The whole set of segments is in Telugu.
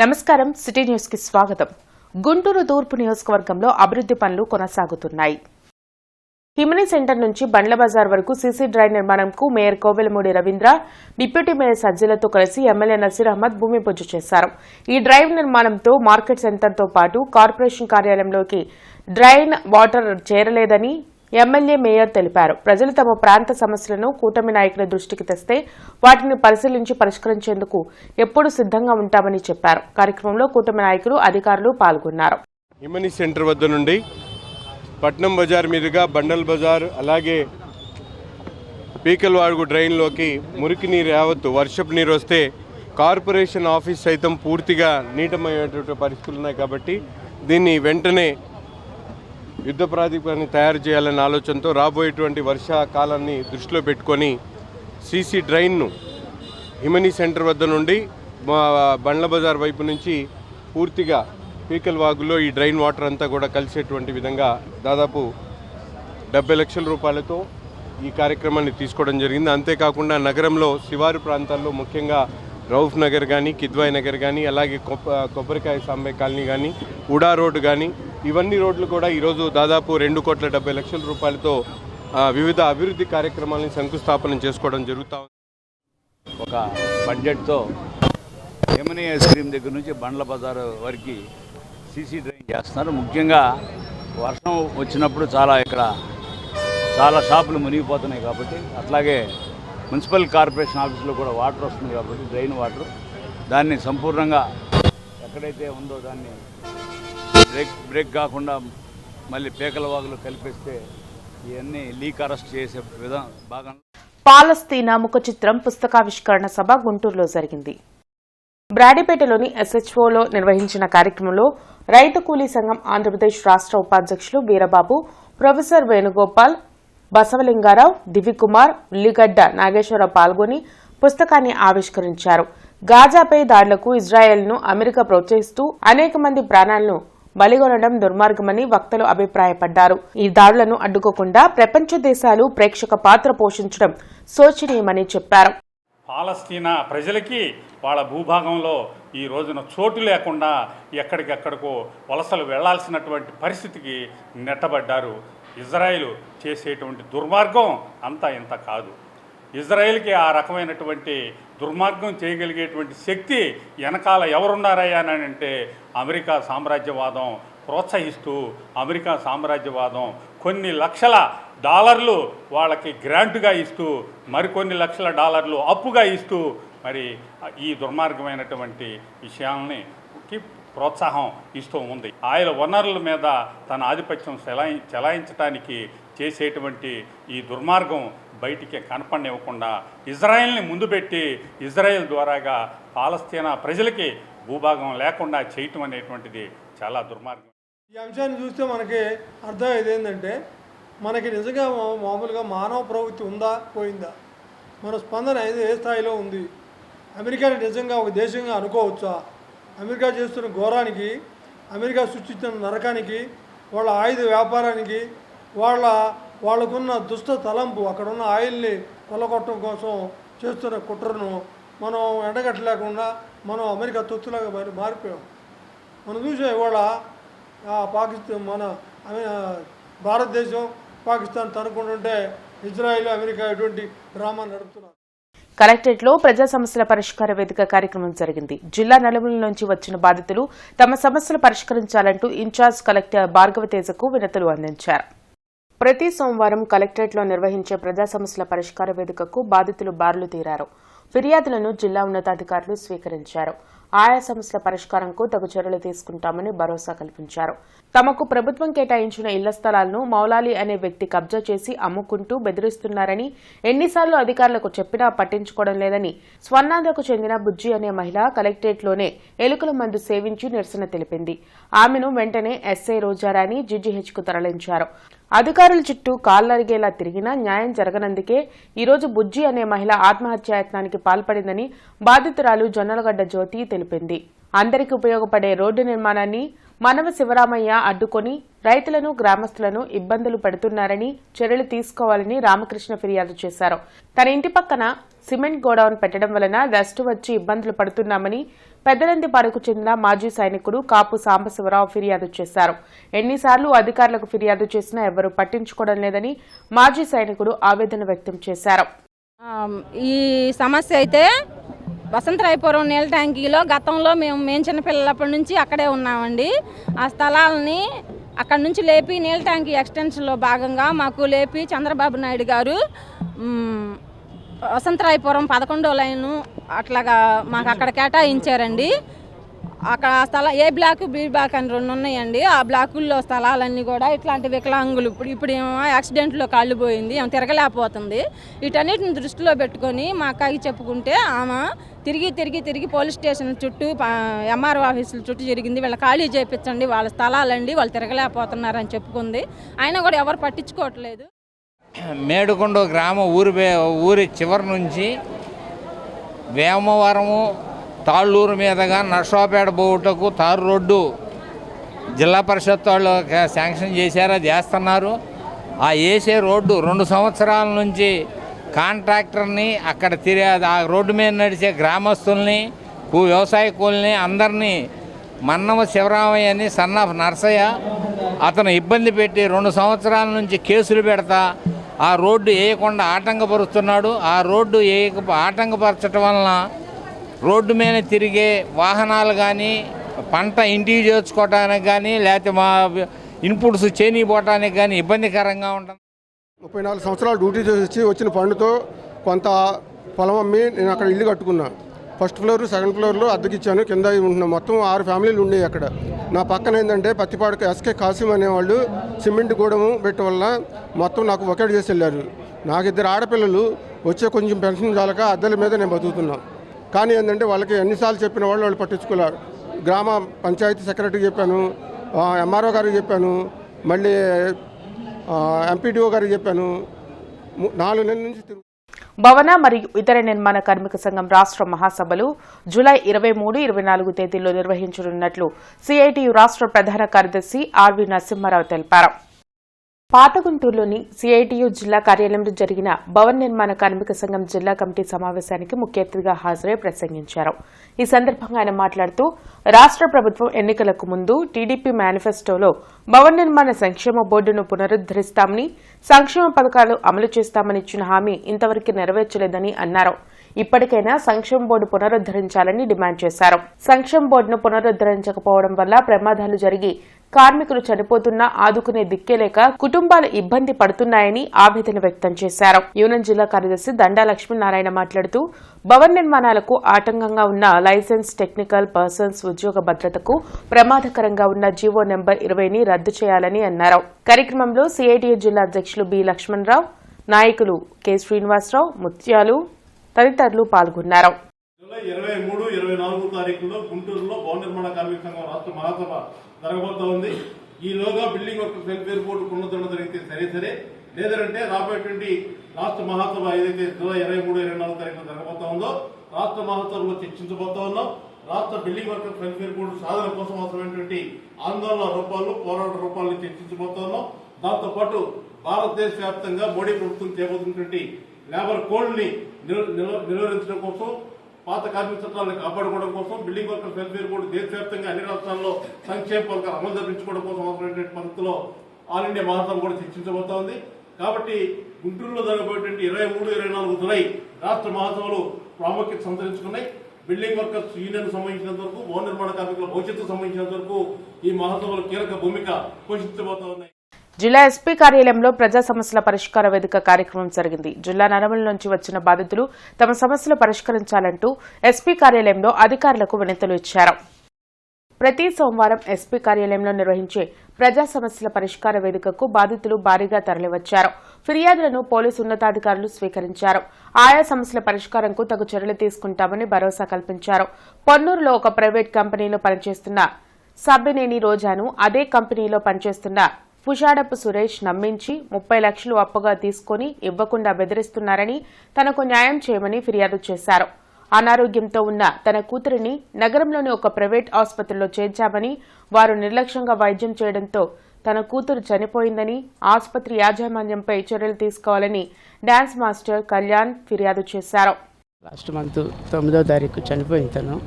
నమస్కారం సిటీ న్యూస్ కి స్వాగతం. గుంటూరు తూర్పు నియోజకవర్గంలో అభివృద్ధి పనులు కొనసాగుతున్నాయి. హిమనీ సెంటర్ నుంచి బండ్ల బజార్ వరకు సీసీ డ్రైవ్ నిర్మాణంకు mayor Kovelamudi Ravindra, deputy mayor సజ్జలతో కలిసి ఎమ్మెల్యే నసీర్ అహ్మద్ భూమి పూజ చేశారు. ఈ డ్రైవ్ నిర్మాణంతో మార్కెట్ సెంటర్తో పాటు కార్పొరేషన్ కార్యాలయంలోకి డ్రైన్ వాటర్ చేరలేదని ఎమ్మెల్యే మేయర్ తెలిపారు. ప్రజలు తమ ప్రాంత సమస్యలను కూటమి నాయకుల దృష్టికి తెస్తే వాటిని పరిశీలించి పరిష్కరించేందుకు ఎప్పుడూ సిద్ధంగా ఉంటామని చెప్పారు. కార్యక్రమంలో కూటమి నాయకులు, అధికారులు పాల్గొన్నారు. హిమనీ సెంటర్ వద్ద నుండి పట్నం బజార్ మీదుగా బండల్ బజార్, అలాగే పీకల్వాడుగు డ్రైన్లోకి మురికి నీరు యావత్తు వర్షపు నీరు వస్తే కార్పొరేషన్ ఆఫీస్ సైతం పూర్తిగా నీటమయ్యేటువంటి పరిస్థితులు ఉన్నాయి. కాబట్టి దీన్ని వెంటనే యుద్ధ ప్రాతిపదికన తయారు చేయాలనే ఆలోచనతో రాబోయేటువంటి వర్షాకాలాన్ని దృష్టిలో పెట్టుకొని సీసీ డ్రైన్ను హిమనీ సెంటర్ వద్ద నుండి బండ్ల బజార్ వైపు నుంచి పూర్తిగా పీకల్ వాగులో ఈ డ్రైన్ వాటర్ అంతా కూడా కలిసేటువంటి విధంగా దాదాపు 70 లక్షల రూపాయలతో ఈ కార్యక్రమాన్ని తీసుకోవడం జరిగింది. అంతేకాకుండా నగరంలో శివారు ప్రాంతాల్లో ముఖ్యంగా రౌఫ్ నగర్ కానీ, కిద్వాయ్ నగర్ కానీ, అలాగే కొబ్బరికాయ సాంబే కాలనీ కానీ, ఉడా రోడ్డు కానీ, ఇవన్నీ రోడ్లు కూడా ఈరోజు దాదాపు 2,70,00,000 రూపాయలతో వివిధ అభివృద్ధి కార్యక్రమాలను శంకుస్థాపన చేసుకోవడం జరుగుతూ ఉంది. ఒక బడ్జెట్తో హిమనీ ఐస్ క్రీమ్ దగ్గర నుంచి బండ్ల బజార్ వరకు సీసీ డ్రైన్ చేస్తున్నారు. ముఖ్యంగా వర్షం వచ్చినప్పుడు ఇక్కడ చాలా షాపులు మునిగిపోతున్నాయి. కాబట్టి అట్లాగే మున్సిపల్ కార్పొరేషన్ ఆఫీసులో కూడా వాటర్ వస్తుంది. కాబట్టి డ్రైన్ వాటర్ దాన్ని సంపూర్ణంగా ఎక్కడైతే ఉందో దాన్ని బ్రేక్ కాకుండా మళ్ళీ పీకల వాగులు కలిపేస్తే ఇవన్నీ లీక్ అరెస్ట్ చేసే విధానం భాగంగా పాలస్తీనా ముఖ చిత్రం పుస్తకావిష్కరణ సభ గుంటూరులో జరిగింది. బ్రాడీపేటలోని SHOలో నిర్వహించిన కార్యక్రమంలో రైతు కూలీ సంఘం ఆంధ్రప్రదేశ్ రాష్ట్ర ఉపాధ్యక్షులు వీరబాబు, ప్రొఫెసర్ వేణుగోపాల్, బసవలింగారావు, దివికుమార్, ఉల్లిగడ్డ నాగేశ్వరరావు పాల్గొని పుస్తకాన్ని ఆవిష్కరించారు. గాజాపై దాడులకు ఇజ్రాయెల్ను అమెరికా ప్రోత్సహిస్తూ అనేక మంది ప్రాణాలను బలిగొనడం దుర్మార్గమని వక్తలు అభిప్రాయపడ్డారు. ఈ దాడులను అడ్డుకోకుండా ప్రపంచ దేశాలు ప్రేక్షక పాత్ర పోషించడం శోచనీయమని చెప్పారు. పాలస్తీనా ప్రజలకి వాళ్ళ భూభాగంలో ఈ రోజున చోటు లేకుండా ఎక్కడికెక్కడికో వలసలు వెళ్లాల్సినటువంటి పరిస్థితికి నెట్టబడ్డారు. ఇజ్రాయిల్ చేసేటువంటి దుర్మార్గం అంతా ఇంత కాదు. ఇజ్రాయిల్కి ఆ రకమైనటువంటి దుర్మార్గం చేయగలిగేటువంటి శక్తి వెనకాల ఎవరున్నారయ్యా అని అంటే అమెరికా సామ్రాజ్యవాదం ప్రోత్సహిస్తూ అమెరికా సామ్రాజ్యవాదం కొన్ని లక్షల డాలర్లు వాళ్ళకి గ్రాంటుగా ఇస్తూ మరికొన్ని లక్షల డాలర్లు అప్పుగా ఇస్తూ మరి ఈ దుర్మార్గమైనటువంటి విషయాలని ప్రోత్సాహం ఇస్తూ ఉంది. ఆయిల్ వనరుల మీద తన ఆధిపత్యం చెలాయించడానికి చేసేటువంటి ఈ దుర్మార్గం బయటికి కనపడనివ్వకుండా ఇజ్రాయెల్ని ముందు పెట్టి ఇజ్రాయెల్ ద్వారాగా పాలస్తీనా ప్రజలకి భూభాగం లేకుండా చేయటం అనేటువంటిది చాలా దుర్మార్గం. ఈ అంశాన్ని చూస్తే మనకి అర్థమయ్యేది ఏంటంటే మనకి నిజంగా మామూలుగా మానవ ప్రవృత్తి ఉందా పోయిందా, మన స్పందన ఏ స్థాయిలో ఉంది, అమెరికాని నిజంగా ఒక దేశంగా అనుకోవచ్చా, అమెరికా చేస్తున్న ఘోరానికి, అమెరికా సృష్టిస్తున్న నరకానికి, వాళ్ళ ఆయుధ వ్యాపారానికి, వాళ్ళకున్న దుష్ట తలంపు, అక్కడున్న ఆయిల్ని కొల్లగొట్టడం కోసం చేస్తున్న కుట్రను మనం ఎండగట్టలేకుండా మనం అమెరికా తొత్తులాగా మారిపోయాం. మనం చూసాం ఇవాళ పాకిస్తాన్, మన భారతదేశం పాకిస్తాన్ తనుకుంటుంటే ఇజ్రాయిల్, అమెరికా ఎటువంటి డ్రామా నడుపుతున్నారు. కలెక్టరేట్లో ప్రజా సమస్యల పరిష్కార వేదిక కార్యక్రమం జరిగింది. జిల్లా నలుమూల నుంచి వచ్చిన బాధితులు తమ సమస్యలు పరిష్కరించాలంటూ ఇన్ఛార్జ్ కలెక్టర్ భార్గవతేజకు వినతులు అందించారు. ప్రతి సోమవారం కలెక్టరేట్లో నిర్వహించే ప్రజా సమస్యల పరిష్కార వేదికకు బాధితులు బారులు తీరారు. ఫిర్యాదులను జిల్లా ఉన్నతాధికారులు స్వీకరించారు. ఆయా సమస్యల పరిష్కారంకు తగు చర్యలు తీసుకుంటామని భరోసా కల్పించారు. తమకు ప్రభుత్వం కేటాయించిన ఇళ్ల స్థలాలను మౌలాలి అనే వ్యక్తి కబ్జా చేసి అమ్ముకుంటూ బెదిరిస్తున్నారని, ఎన్నిసార్లు అధికారులకు చెప్పినా పట్టించుకోవడం లేదని స్వర్ణాంధ్రకు చెందిన బుజ్జి అనే మహిళ కలెక్టరేట్లోనే ఎలుకల మందు సేవించి నిరసన తెలిపింది. ఆమెను వెంటనే ఎస్ఐ రోజారాణి జీజీహెచ్కు తరలించారు. అధికారుల చుట్టూ కాళ్లరిగేలా తిరిగినా న్యాయం జరగనందుకే ఈరోజు బుజ్జి అనే మహిళ ఆత్మహత్యాయత్నానికి పాల్పడిందని బాధితురాలు జొన్నలగడ్డ జ్యోతి తెలిపింది. అందరికీ ఉపయోగపడే రోడ్డు నిర్మాణాన్ని మనవ శివరామయ్య అడ్డుకొని రైతులను, గ్రామస్తులను ఇబ్బందులు పెడుతున్నారని చర్యలు తీసుకోవాలని రామకృష్ణ ఫిర్యాదు చేశారు. తన ఇంటి పక్కన సిమెంట్ గోడౌన్ పెట్టడం వలన డస్ట్ వచ్చి ఇబ్బందులు పడుతున్నామని, పెద్దనందిపాడుకు చెందిన మాజీ సైనికుడు కాపు సాంబశివరావు ఫిర్యాదు చేశారు. ఎన్నిసార్లు అధికారులకు ఫిర్యాదు చేసినా ఎవరూ పట్టించుకోవడం లేదని మాజీ సైనికుడు ఆవేదన వ్యక్తం చేశారు. ఈ సమస్య అయితే వసంతరాయపురం నీళ్ళ ట్యాంకీలో గతంలో మేము చిన్నపిల్లలప్పటి నుంచి అక్కడే ఉన్నామండి. ఆ స్థలాలని అక్కడ నుంచి లేపి నీళ్ళ ట్యాంకీ ఎక్స్టెన్షన్లో భాగంగా మాకు లేపి చంద్రబాబు నాయుడు గారు వసంతరాయపురం 11వ లైను అట్లాగా మాకు అక్కడ కేటాయించారండి. అక్కడ స్థలం ఏ బ్లాక్ బి బ్లాక్ అని 2 ఉన్నాయండి. ఆ బ్లాకుల్లో స్థలాలన్నీ కూడా ఇట్లాంటి వికలాంగులు ఇప్పుడు ఏమో యాక్సిడెంట్లో కాళ్ళు పోయింది, ఆమె తిరగలేకపోతుంది. వీటన్నిటిని దృష్టిలో పెట్టుకొని మా అక్కకి చెప్పుకుంటే ఆమె తిరిగి పోలీస్ స్టేషన్ చుట్టూ ఎంఆర్ఓ ఆఫీసుల చుట్టూ జరిగింది. వీళ్ళ ఖాళీ చేయించండి, వాళ్ళ స్థలాలండి, వాళ్ళు తిరగలేకపోతున్నారని చెప్పుకుంది. అయినా కూడా ఎవరు పట్టించుకోవట్లేదు. మేడుకొండ గ్రామ ఊరి చివరి నుంచి వేమవరము తాళ్ళూరు మీదుగా నర్సాపేట బోటుకు తారు రోడ్డు జిల్లా పరిషత్ వాళ్ళు శాంక్షన్ చేశారు, అది చేస్తున్నారు. ఆ వేసే రోడ్డు 2 సంవత్సరాల నుంచి కాంట్రాక్టర్ని అక్కడ ఆ రోడ్డు మీద నడిచే గ్రామస్తుల్ని వ్యవసాయ కూలీని అందరినీ మన్నవ శివరామయ్య అని సన్నాఫ్ నర్సయ్య అతను ఇబ్బంది పెట్టి 2 సంవత్సరాల నుంచి కేసులు పెడతా ఆ రోడ్డు వేయకుండా ఆటంకపరుస్తున్నాడు. ఆ రోడ్డు ఆటంకపరచడం వలన రోడ్డు మీద తిరిగే వాహనాలు కానీ పంట ఇంటికి చేర్చుకోవడానికి కానీ లేకపోతే మా ఇన్పుట్స్ చేనిపోవటానికి కానీ ఇబ్బందికరంగా ఉంటుంది. 34 సంవత్సరాలు డ్యూటీ చేసి వచ్చిన పండుతో కొంత పొలం అమ్మి నేను అక్కడ ఇల్లు కట్టుకున్నా. ఫస్ట్ ఫ్లోర్, సెకండ్ ఫ్లోర్లో అద్దెకిచ్చాను. కింద ఉంటున్నా. మొత్తం 6 ఫ్యామిలీలు ఉండేవి అక్కడ. నా పక్కన ఏంటంటే పత్తిపాడుకు ఎస్కే కాసిం అనేవాళ్ళు సిమెంట్ గూడము పెట్ట వల్ల మొత్తం నాకు ఒకేట్ చేసి వెళ్ళారు. నాకు 2 ఆడపిల్లలు, వచ్చే కొంచెం పెన్షన్ చాలక అద్దెల మీద నేను బతుకుతున్నా. కానీ ఏంటంటే వాళ్ళకి ఎన్నిసార్లు చెప్పిన వాళ్ళు పట్టించుకోలేరు. గ్రామ పంచాయతీ సెక్రటరీకి చెప్పాను, ఎంఆర్ఓ గారికి చెప్పాను, మళ్ళీ ఎంపీడీఓ గారికి చెప్పాను. 4 నెలల నుంచి భవన మరియు ఇతర నిర్మాణ కార్మిక సంఘం రాష్ట్ర మహాసభలు జూలై 23, 24 తేదీల్లో నిర్వహించనున్నట్లు సిఐటియు రాష్ట్ర ప్రధాన కార్యదర్శి ఆర్వి నరసింహారావు తెలిపారు. పాతగుంటూరులోని సిఐటియు జిల్లా కార్యాలయంలో జరిగిన భవన నిర్మాణ కార్మిక సంఘం జిల్లా కమిటీ సమావేశానికి ముఖ్య అతిథిగా హాజరై ప్రసంగించారు. ఈ సందర్భంగా ఆయన మాట్లాడుతూ రాష్ట్ర ప్రభుత్వం ఎన్నికలకు ముందు టీడీపీ మేనిఫెస్టోలో భవన నిర్మాణ సంక్షేమ బోర్డును పునరుద్దరిస్తామని, సంక్షేమ పథకాలు అమలు చేస్తామని ఇచ్చిన హామీ ఇంతవరకు నెరవేర్చలేదని అన్నారు. ఇప్పటికైనా సంక్షేమ బోర్డు పునరుద్దరించాలని డిమాండ్ చేశారు. సంక్షేమ బోర్డును పునరుద్దరించకపోవడం వల్ల ప్రమాదాలు జరిగి కార్మికులు చనిపోతున్నా ఆదుకునే దిక్కేలేక కుటుంబాలు ఇబ్బంది పడుతున్నాయని ఆవేదన వ్యక్తం చేశారు. యూనియన్ జిల్లా కార్యదర్శి దండా లక్ష్మీనారాయణ మాట్లాడుతూ భవన నిర్మాణాలకు ఆటంకంగా ఉన్న లైసెన్స్ టెక్నికల్ పర్సన్స్ ఉద్యోగ భద్రతకు ప్రమాదకరంగా ఉన్న జీవో నెంబర్ 20ని రద్దు చేయాలని అన్నారు. కార్యక్రమంలో సిఐటియు జిల్లా అధ్యక్షులు బి లక్ష్మణరావు, నాయకులు కె శ్రీనివాసరావు, ముత్యాలు తదితరులు పాల్గొన్నారు. జూలై 23, 24 తారీఖుల్లో గుంటూరులో భవన నిర్మాణ కార్మిక సంఘం రాష్ట్ర మహాసభ జరగబోతా ఉంది. ఈలోగా బిల్డింగ్ వర్కర్స్ వెల్ఫేర్ బోర్డు పునరుద్ధరణ జరిగితే సరే, లేదంటే రాబోయేటువంటి రాష్ట్ర మహాసభ ఏదైతే జూలై 23, 24 తారీఖున జరగబోతా ఉందో రాష్ట్ర మహాసభలో చర్చించబోతా ఉన్నాం. రాష్ట్ర బిల్డింగ్ వర్కర్స్ వెల్ఫేర్ బోర్డు సాధన కోసం అవసరమైనటువంటి ఆందోళన రూపాలు, పోరాట రూపాలను చర్చించబోతా ఉన్నాం. దాంతో పాటు భారతదేశ వ్యాప్తంగా మోడీ ప్రభుత్వం చేపడుతున్నటువంటి లేబర్ కోడ్ ని నిరోధించడం కోసం, పాత కార్మిక చట్టాలను కాపాడుకోవడం కోసం, బిల్డింగ్ వర్కర్స్ వెల్ఫేర్ బోర్డు దేశవ్యాప్తంగా అన్ని రాష్ట్రాల్లో సంక్షేమ పథకాలు అమలు జరిపించుకోవడం కోసం అవసరమైనటువంటి పద్ధతిలో ఆల్ ఇండియా మహాసభ కూడా చర్చించబోతా ఉంది. కాబట్టి గుంటూరులో జరగబోయేటువంటి 23, 24 జులై రాష్ట్ర మహాసభలు ప్రాముఖ్యత సంతరించుకున్నాయి. బిల్డింగ్ వర్కర్స్ యూనియన్ సంబంధించినంత వరకు, భవన నిర్మాణ కార్మికుల భవిష్యత్తు సంబంధించినంత వరకు ఈ మహాసభలు కీలక భూమిక పోషించబోతా ఉన్నాయి. జిల్లా ఎస్పీ కార్యాలయంలో ప్రజా సమస్యల పరిష్కార వేదిక కార్యక్రమం జరిగింది. జిల్లా నలుమూల నుంచి వచ్చిన బాధితులు తమ సమస్యలు పరిష్కరించాలంటూ ఎస్పీ కార్యాలయంలో అధికారులకు వినతులు ఇచ్చారు. ప్రతి సోమవారం ఎస్పీ కార్యాలయంలో నిర్వహించే ప్రజా సమస్యల పరిష్కార వేదికకు బాధితులు భారీగా తరలివచ్చారు. ఫిర్యాదులను పోలీసు ఉన్నతాధికారులు స్వీకరించారు. ఆయా సమస్యల పరిష్కారంకు తగు చర్యలు తీసుకుంటామని భరోసా కల్పించారు. పొన్నూరులో ఒక ప్రైవేట్ కంపెనీలో పనిచేస్తున్న సబ్బినేని రోజాను అదే కంపెనీలో పనిచేస్తున్న పుషాడపు సురేష్ నమ్మించి 30 లక్షలు అప్పుగా తీసుకుని ఇవ్వకుండా బెదిరిస్తున్నారని, తనకు న్యాయం చేయమని ఫిర్యాదు చేశారు. అనారోగ్యంతో ఉన్న తన కూతురిని నగరంలోని ఒక ప్రైవేట్ ఆసుపత్రిలో చేర్చామని, వారు నిర్లక్ష్యంగా వైద్యం చేయడంతో తన కూతురు చనిపోయిందని, ఆసుపత్రి యాజమాన్యంపై చర్యలు తీసుకోవాలని డాన్స్ మాస్టర్ కళ్యాణ్ ఫిర్యాదు చేశారు. లాస్ట్ మంత్ 9వ తారీఖు చనిపోయింది తను.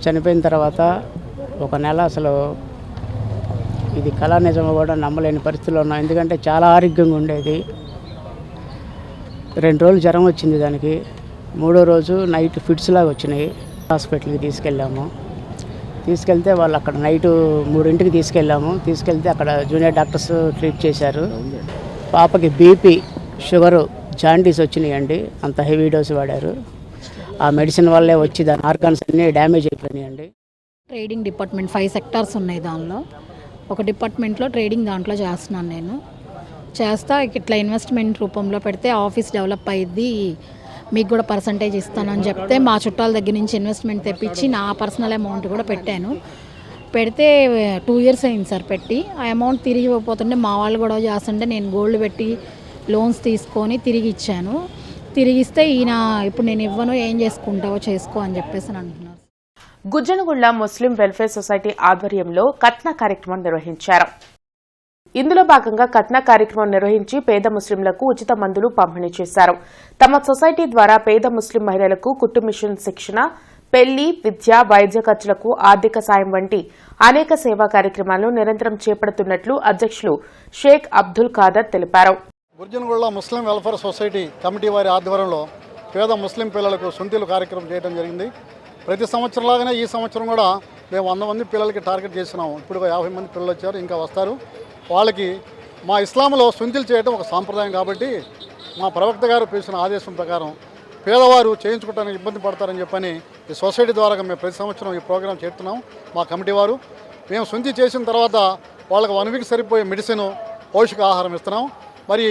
చనిపోయిన తర్వాత ఒక నెల అసలు ఇది కళా నిజమో కూడా నమ్మలేని పరిస్థితిలో ఉన్నాం. ఎందుకంటే చాలా ఆరోగ్యంగా ఉండేది. 2 రోజులు జ్వరం వచ్చింది దానికి. 3వ రోజు నైట్ ఫిట్స్ లాగా వచ్చినాయి. హాస్పిటల్కి తీసుకెళ్తే వాళ్ళు అక్కడ నైటు 3ంటికి తీసుకెళ్తే అక్కడ జూనియర్ డాక్టర్స్ ట్రీట్ చేశారు. పాపకి బీపీ, షుగరు, జాండీస్ వచ్చినాయండి. అంత హెవీ డోస్ వాడారు. ఆ మెడిసిన్ వల్లే వచ్చి దాని ఆర్గాన్స్ అన్నీ డ్యామేజ్ అయిపోయినాయండి. ట్రేడింగ్ డిపార్ట్మెంట్ 5 సెక్టార్స్ ఉన్నాయి. దానిలో ఒక డిపార్ట్మెంట్లో ట్రేడింగ్ దాంట్లో చేస్తున్నాను నేను. చేస్తా ఇట్లా ఇన్వెస్ట్మెంట్ రూపంలో పెడితే ఆఫీస్ డెవలప్ అయ్యిద్ది, మీకు కూడా పర్సంటేజ్ ఇస్తానని చెప్తే మా చుట్టాల దగ్గర నుంచి ఇన్వెస్ట్మెంట్ తెప్పించి నా పర్సనల్ అమౌంట్ కూడా పెట్టాను. పెడితే 2 ఇయర్స్ అయింది సార్ పెట్టి. ఆ అమౌంట్ తిరిగి ఇవ్వకపోతుంటే మా వాళ్ళు కూడా చేస్తుంటే నేను గోల్డ్ పెట్టి లోన్స్ తీసుకొని తిరిగి ఇచ్చాను. తిరిగిస్తే ఈయన ఇప్పుడు నేను ఇవ్వను, ఏం చేసుకుంటావో చేసుకో అని చెప్పేసి అంటున్నారు. గుజ్జనగుళ్ల ముస్లిం వెల్ఫేర్ సొసైటీ ఆధ్వర్యంలో కత్నా కార్యక్రమం నిర్వహించారు. ఇందులో భాగంగా కత్నా కార్యక్రమం నిర్వహించి పేద ముస్లింలకు ఉచిత మందులు పంపిణీ చేశారు. తమ సొసైటీ ద్వారా పేద ముస్లిం మహిళలకు కుట్టు మిషన్ శిక్షణ, పెళ్లి, విద్య, వైద్య ఖర్చులకు ఆర్థిక సాయం వంటి అనేక సేవా కార్యక్రమాలను నిరంతరం చేపడుతున్నట్లు అధ్యక్షులు షేక్ అబ్దుల్ ఖాదర్ తెలిపారు. గుజ్జనగుళ్ల ముస్లిం వెల్ఫేర్ సొసైటీ కమిటీ వారి ఆధ్వర్యంలో పేద ముస్లిం పిల్లలకు సొంతీలు కార్యక్రమం చేయడం జరిగింది. ప్రతి సంవత్సరంలాగానే ఈ సంవత్సరం కూడా మేము 100 మంది పిల్లలకి టార్గెట్ చేస్తున్నాము. ఇప్పుడు 50 మంది పిల్లలు వచ్చారు, ఇంకా వస్తారు. వాళ్ళకి మా ఇస్లాంలో సొంతీలు చేయడం ఒక సాంప్రదాయం కాబట్టి మా ప్రవక్త గారు పేసిన ఆదేశం ప్రకారం పేదవారు చేయించుకోవడానికి ఇబ్బంది పడతారని చెప్పని ఈ సొసైటీ ద్వారా మేము ప్రతి సంవత్సరం ఈ ప్రోగ్రాం చేస్తున్నాం. మా కమిటీ వారు మేము సొంతి చేసిన తర్వాత వాళ్ళకి 1 వీక్ సరిపోయే మెడిసిన్, పౌష్టికాహారం ఇస్తున్నాం. మరి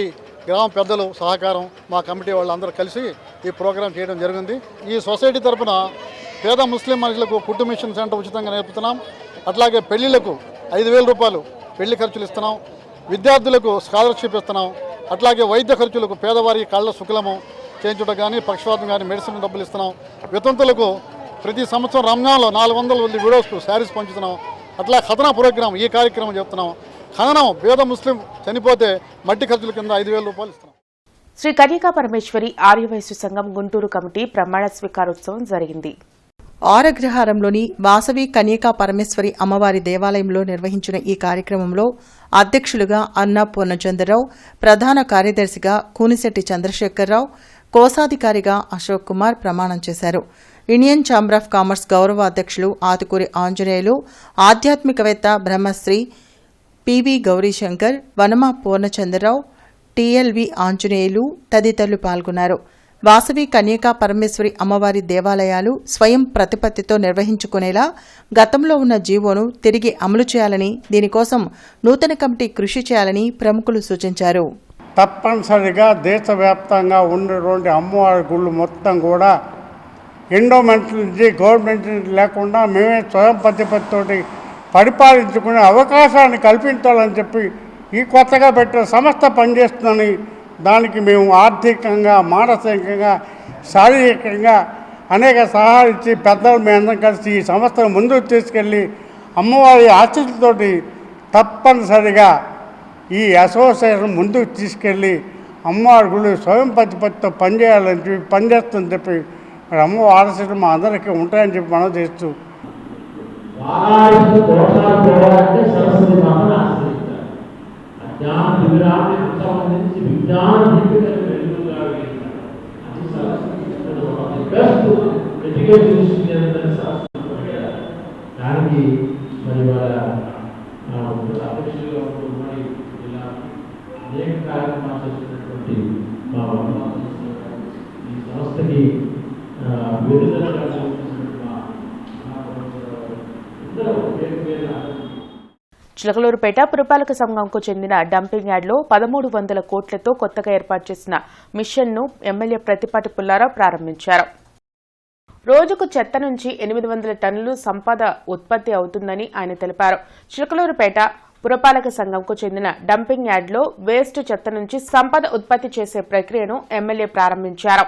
గ్రామ పెద్దలు సహకారం, మా కమిటీ వాళ్ళందరూ కలిసి ఈ ప్రోగ్రాం చేయడం జరిగింది. ఈ సొసైటీ తరఫున పేద ముస్లిం మహిళలకు కుట్టు మిషన్ సెంటర్ ఉచితంగా నేర్పుతున్నాం. అట్లాగే పెళ్లిళ్లకు 5,000 రూపాయలు పెళ్లి ఖర్చులు ఇస్తున్నాం. విద్యార్థులకు స్కాలర్షిప్ ఇస్తున్నాం. అట్లాగే వైద్య ఖర్చులకు పేదవారి కళ్ళ శుక్లము చేయించడం కానీ, పక్షవాతం కానీ మెడిసిన్ డబ్బులు ఇస్తున్నాం. వితంతులకు ప్రతి సంవత్సరం రంజాన్లో 400 వీడియోస్కు శారీస్ పంచుతున్నాం. అట్లా ఖతనా ప్రోగ్రాం ఈ కార్యక్రమం చెప్తున్నాం. ఖననం పేద ముస్లిం చనిపోతే మట్టి ఖర్చుల కింద 5,000 రూపాయలు ఇస్తున్నాం. శ్రీ కన్యకా పరమేశ్వరి ఆర్యవైశ్య సంఘం గుంటూరు కమిటీ ప్రమాణ స్వీకారోత్సవం జరిగింది. ఆరగ్రహారంలోని వాసవి కన్యకా పరమేశ్వరి అమ్మవారి దేవాలయంలో నిర్వహించిన ఈ కార్యక్రమంలో అధ్యక్షులుగా అన్నా పూర్ణచంద్రరావు, ప్రధాన కార్యదర్శిగా కూనిశెట్టి చంద్రశేఖరరావు, కోశాధికారిగా అశోక్ కుమార్ ప్రమాణం చేశారు. ఇండియన్ ఛాంబర్ ఆఫ్ కామర్స్ గౌరవ అధ్యక్షులు ఆతుకూరి ఆంజనేయులు, ఆధ్యాత్మికవేత్త బ్రహ్మశ్రీ పివి గౌరీశంకర్, వనమా పూర్ణచంద్రరావు, టీఎల్వి ఆంజనేయులు తదితరులు పాల్గొన్నారు. వాసవి కన్యకా పరమేశ్వరి అమ్మవారి దేవాలయాలు స్వయం ప్రతిపత్తితో నిర్వహించుకునేలా గతంలో ఉన్న జీవోను తిరిగి అమలు చేయాలని, దీనికోసం నూతన కమిటీ కృషి చేయాలని ప్రముఖులు సూచించారు. తప్పనిసరిగా దేశవ్యాప్తంగా ఉన్నటువంటి అమ్మవారి గుళ్ళు మొత్తం కూడా ఎండోమెంట్ నుంచి గవర్నమెంట్ లేకుండా మేమే స్వయం ప్రతిపత్తితోటి పరిపాలించుకునే అవకాశాన్ని కల్పించాలని చెప్పి ఈ కొత్తగా పెట్టిన సంస్థ పనిచేస్తుందని, దానికి మేము ఆర్థికంగా, మానసికంగా, శారీరకంగా అనేక సహాయాలు ఇచ్చి పెద్దలు మేమందరం కలిసి ఈ సంస్థను ముందుకు తీసుకెళ్ళి అమ్మవారి ఆశీస్సులతోటి తప్పనిసరిగా ఈ అసోసియేషన్ ముందుకు తీసుకెళ్ళి అమ్మవారి గుళ్ళు స్వయం ప్రతిపత్తితో పనిచేయాలని చెప్పి పనిచేస్తుందని చెప్పి మరి అమ్మవారి ఆశీస్సులు మా అందరికీ ఉంటాయని చెప్పి మనం చేస్తూ దానికి మరి వాళ్ళ అధ్యక్షులుగా ఉంటున్న ఇలా అనేక కార్యక్రమాలు చేస్తున్నటువంటి మా ఈ సంస్థకి చిలకలూరుపేట పురపాలక సంఘంకు చెందిన డంపింగ్ యార్డ్లో 1,300 కోట్లతో కొత్తగా ఏర్పాటు చేసిన మిషన్ను ఎమ్మెల్యే ప్రతిపాటి పుల్లారావు ప్రారంభించారు. రోజుకు చెత్త నుంచి 800 టన్నులు సంపద ఉత్పత్తి అవుతుందని ఆయన తెలిపారు. చిలకలూరుపేట పురపాలక సంఘంకు చెందిన డంపింగ్ యార్డ్లో వేస్ట్ చెత్త నుంచి సంపద ఉత్పత్తి చేసే ప్రక్రియను ఎమ్మెల్యే ప్రారంభించారు.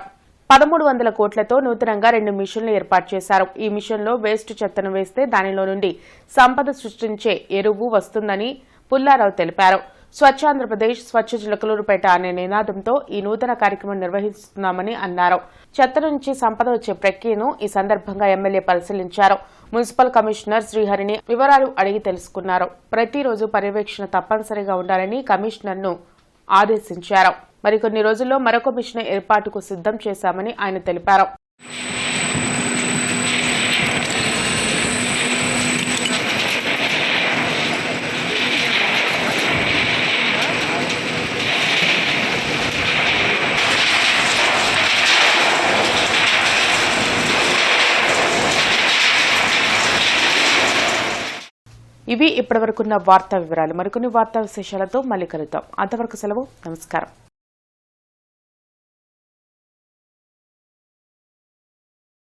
1,300 కోట్లతో నూతనంగా 2 మిషన్లు ఏర్పాటు చేశారు. ఈ మిషన్లో వేస్ట్ చెత్తను వేస్తే దానిలో నుండి సంపద సృష్టించే ఎరువు వస్తుందని పుల్లారావు తెలిపారు. స్వచ్ఛాంధ్రప్రదేశ్ స్వచ్ఛ చిలకలూరుపేట అనే నినాదంతో ఈ నూతన కార్యక్రమం నిర్వహిస్తున్నామని అన్నారు. చెత్త నుంచి సంపద వచ్చే ప్రక్రియను ఈ సందర్భంగా ఎమ్మెల్యే పరిశీలించారు. మున్సిపల్ కమిషనర్ శ్రీహరిని వివరాలు అడిగి తెలుసుకున్నారు. ప్రతిరోజు పర్యవేక్షణ తప్పనిసరిగా ఉండాలని కమిషనర్ను ఆదేశించారు. మరికొన్ని రోజుల్లో మరొక మిషన్ ఏర్పాటుకు సిద్ధం చేశామని ఆయన తెలిపారు. ఇవి ఇప్పటివరకున్న వార్తా వివరాలు. మరికొన్ని వార్తా విశేషాలతో మళ్ళీ కలుద్దాం. అంతవరకు సెలవు. నమస్కారం.